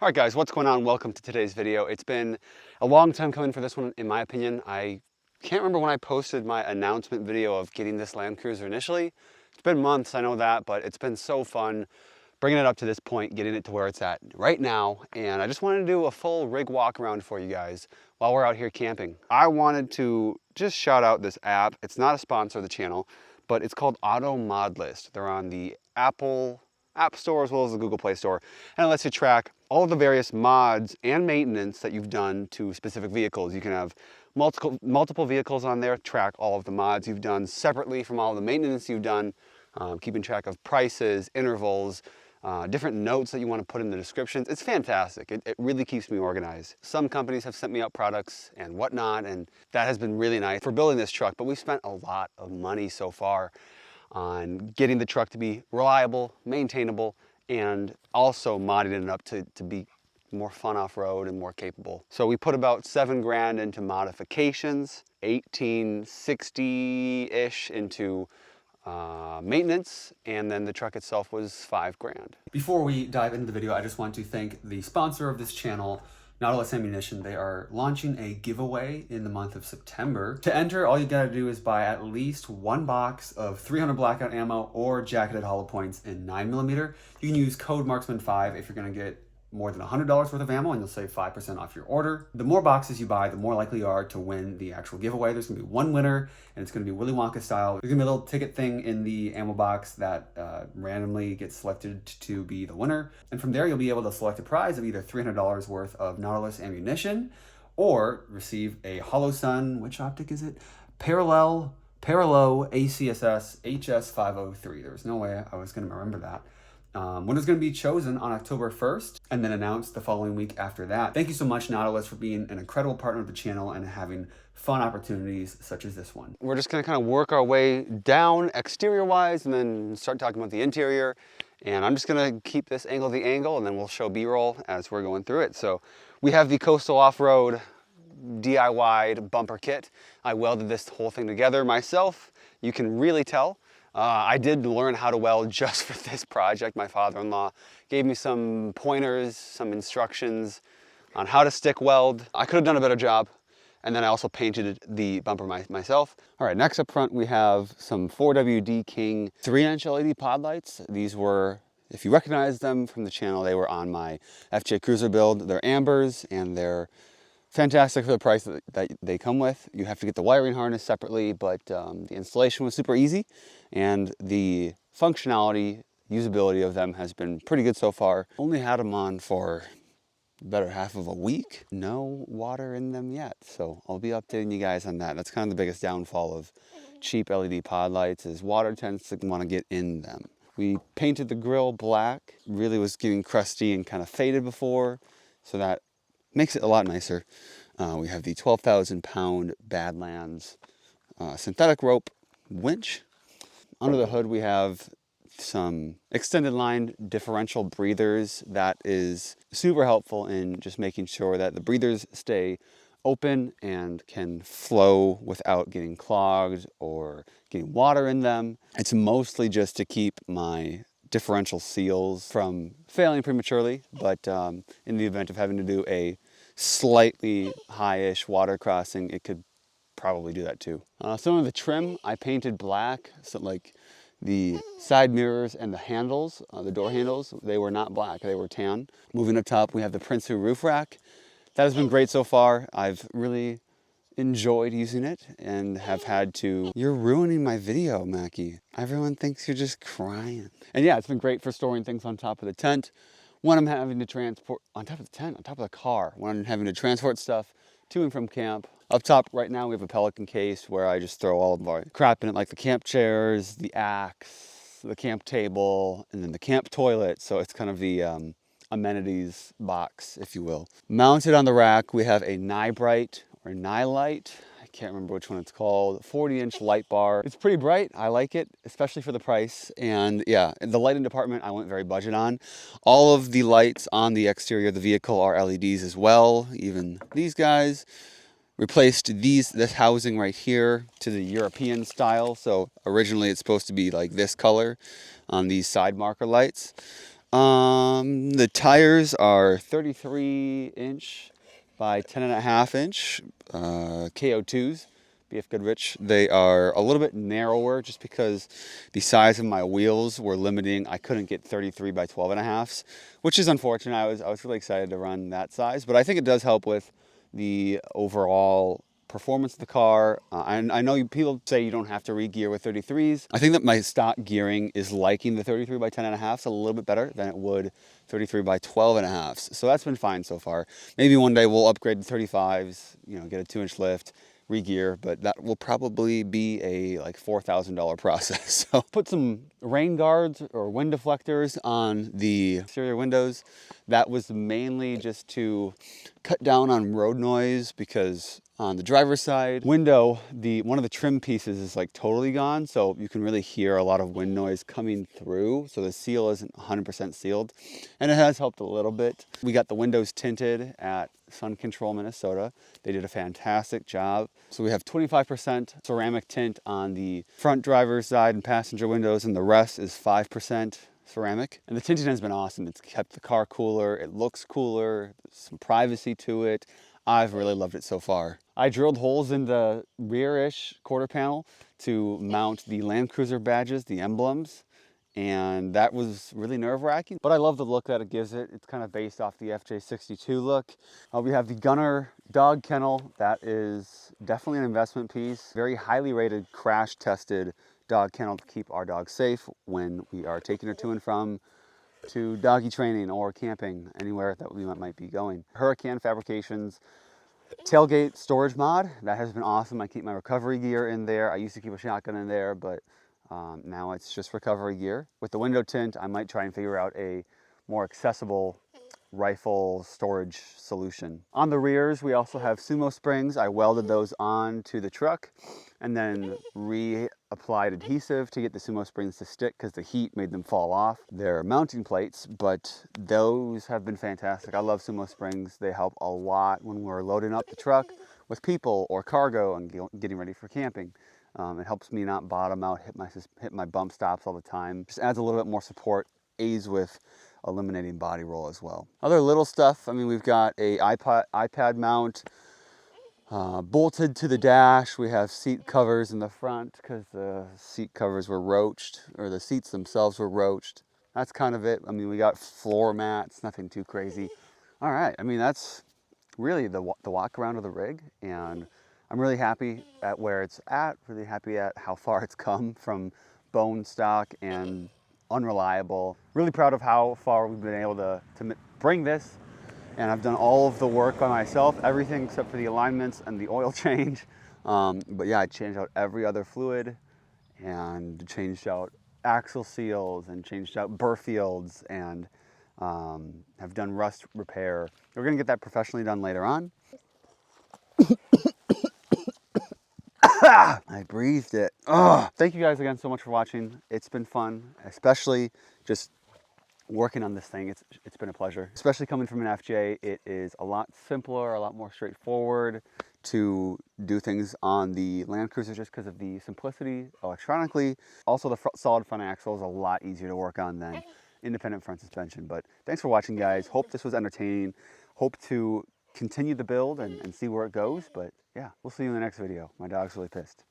All right, guys, what's going on? Welcome to today's video. It's been a long time coming for this one, in my opinion. I can't remember when I posted my announcement video of getting this Land Cruiser initially. It's been months, I know that, but it's been so fun bringing it up to this point, getting it to where it's at right now. And I just wanted to do a full rig walk around for you guys while we're out here camping. I wanted to just shout out this app. It's not a sponsor of the channel, but it's called AutoModlist. They're on the Apple App Store as well as the Google Play Store, and it lets you track all of the various mods and maintenance that you've done to specific vehicles. You can have multiple vehicles on there, track all of the mods you've done separately from all of the maintenance you've done, keeping track of prices, intervals, different notes that you want to put in the descriptions. It's fantastic. It really keeps me organized. Some companies have sent me out products and whatnot, and that has been really nice for building this truck, but we've spent a lot of money so far on getting the truck to be reliable, maintainable, and also modding it up to be more fun off-road and more capable. So we put about $7 grand into modifications, 1860-ish into maintenance, and then the truck itself was $5 grand. Before we dive into the video, I just want to thank the sponsor of this channel, Nautilus Ammunition. They are launching a giveaway in the month of September. To enter, all you gotta do is buy at least one box of 300 blackout ammo or jacketed hollow points in 9mm. You can use code Marksman5 if you're gonna get more than $100 worth of ammo, and you'll save 5% off your order. The more boxes you buy, the more likely you are to win the actual giveaway. There's gonna be one winner, and it's gonna be Willy Wonka style. There's gonna be a little ticket thing in the ammo box that randomly gets selected to be the winner. And from there, you'll be able to select a prize of either $300 worth of Nautilus ammunition, or receive a Holosun, which optic is it? Parallel ACSS HS503. There was no way I was gonna remember that. When it's going to be chosen on October 1st and then announced the following week after that. Thank you so much, Nautilus, for being an incredible partner of the channel and having fun opportunities such as this one. We're just going to kind of work our way down exterior-wise and then start talking about the interior. And I'm just going to keep this angle the angle, and then we'll show B-roll as we're going through it. So we have the Coastal Off-Road DIY bumper kit. I welded this whole thing together myself. You can really tell. I did learn how to weld just for this project. My father-in-law gave me some pointers, some instructions on how to stick weld. I could have done a better job. And then I also painted the bumper myself. All right, next up front, we have some 4WD King 3-inch LED pod lights. These were, if you recognize them from the channel, they were on my FJ Cruiser build. They're ambers, and they're fantastic for the price that they come with. You have to get the wiring harness separately, but the installation was super easy, and the functionality, usability of them has been pretty good so far. Only had them on for the better half of a week. No water in them yet, so I'll be updating you guys on that. That's kind of the biggest downfall of cheap LED pod lights, is water tends to want to get in them. We painted the grill black. Really was getting crusty and kind of faded before, so that makes it a lot nicer. We have the 12,000 pound Badlands synthetic rope winch. Under the hood, we have some extended line differential breathers. That is super helpful in just making sure that the breathers stay open and can flow without getting clogged or getting water in them. It's mostly just to keep my differential seals from failing prematurely, but in the event of having to do a slightly high-ish water crossing, it could probably do that too. Some of the trim I painted black, so like the side mirrors and the handles, the door handles, they were not black, they were tan. Moving up top, we have the Prince roof rack. That has been great so far. I've really enjoyed using it and have had to... You're ruining my video, Mackie. Everyone thinks you're just crying. And yeah, it's been great for storing things on top of the tent. When I'm having to transport, on top of the tent, on top of the car, when I'm having to transport stuff to and from camp. Up top right now, we have a Pelican case where I just throw all of our crap in it, like the camp chairs, the axe, the camp table, and then the camp toilet. So it's kind of the amenities box, if you will. Mounted on the rack, we have a Nightbright or Nightlight. I can't remember which one it's called. 40-inch light bar. It's pretty bright. I like it, especially for the price. And yeah, the lighting department, I went very budget on. All of the lights on the exterior of the vehicle are LEDs as well. Even these guys. Replaced this housing right here to the European style. So originally it's supposed to be like this color on these side marker lights. The tires are 33-inch by 10.5-inch KO2s, BF Goodrich. They are a little bit narrower just because the size of my wheels were limiting. I couldn't get 33 by 12.5s, which is unfortunate. I was really excited to run that size, but I think it does help with the overall performance of the car. I know people say you don't have to re-gear with 33s. I think that my stock gearing is liking the 33 by 10.5s a little bit better than it would 33 by 12.5s. So that's been fine so far. Maybe one day we'll upgrade to 35s, you know, get a 2-inch lift, re-gear, but that will probably be a like $4,000 process. So put some rain guards or wind deflectors on the exterior windows. That was mainly just to cut down on road noise, because on the driver's side window, one of the trim pieces is like totally gone, so you can really hear a lot of wind noise coming through. So the seal isn't 100% sealed, and it has helped a little bit. We got the windows tinted at Sun Control, Minnesota. They did a fantastic job. So we have 25% ceramic tint on the front driver's side and passenger windows, and the rest is 5% ceramic. And the tinting has been awesome. It's kept the car cooler. It looks cooler. There's some privacy to it. I've really loved it so far. I drilled holes in the rear-ish quarter panel to mount the Land Cruiser badges, the emblems, and that was really nerve-wracking, but I love the look that it gives it. It's kind of based off the FJ62 look. We have the Gunner dog kennel. That is definitely an investment piece. Very highly rated, crash-tested dog kennel to keep our dogs safe when we are taking her to and from to doggy training or camping, anywhere that we might be going. Hurricane Fabrications tailgate storage mod, that has been awesome. I keep my recovery gear in there. I used to keep a shotgun in there, but now it's just recovery gear. With the window tint, I might try and figure out a more accessible rifle storage solution. On the rears, we also have sumo springs. I welded those on to the truck and then reapplied adhesive to get the sumo springs to stick, because the heat made them fall off. They're mounting plates, but those have been fantastic. I love sumo springs. They help a lot when we're loading up the truck with people or cargo and getting ready for camping. It helps me not bottom out, hit my bump stops all the time. Just adds a little bit more support, aids with eliminating body roll as well. Other little stuff, I mean, we've got a iPad mount bolted to the dash. We have seat covers in the front because the seat covers were roached, or the seats themselves were roached. That's kind of it. I mean, we got floor mats, nothing too crazy. All right, I mean, that's really the walk around of the rig, and I'm really happy at where it's at, really happy at how far it's come from bone stock and unreliable. Really proud of how far we've been able to bring this, and I've done all of the work by myself, everything except for the alignments and the oil change. But yeah, I changed out every other fluid and changed out axle seals and changed out burr fields, and have done rust repair. We're gonna get that professionally done later on. I breathed it. Ugh. Thank you guys again so much for watching. It's been fun, especially just working on this thing. It's been a pleasure, especially coming from an FJ. It is a lot simpler, a lot more straightforward to do things on the Land Cruiser just because of the simplicity electronically. Also, the solid front axle is a lot easier to work on than independent front suspension. But thanks for watching, guys. Hope this was entertaining. Hope to continue the build and see where it goes. But yeah, we'll see you in the next video. My dog's really pissed.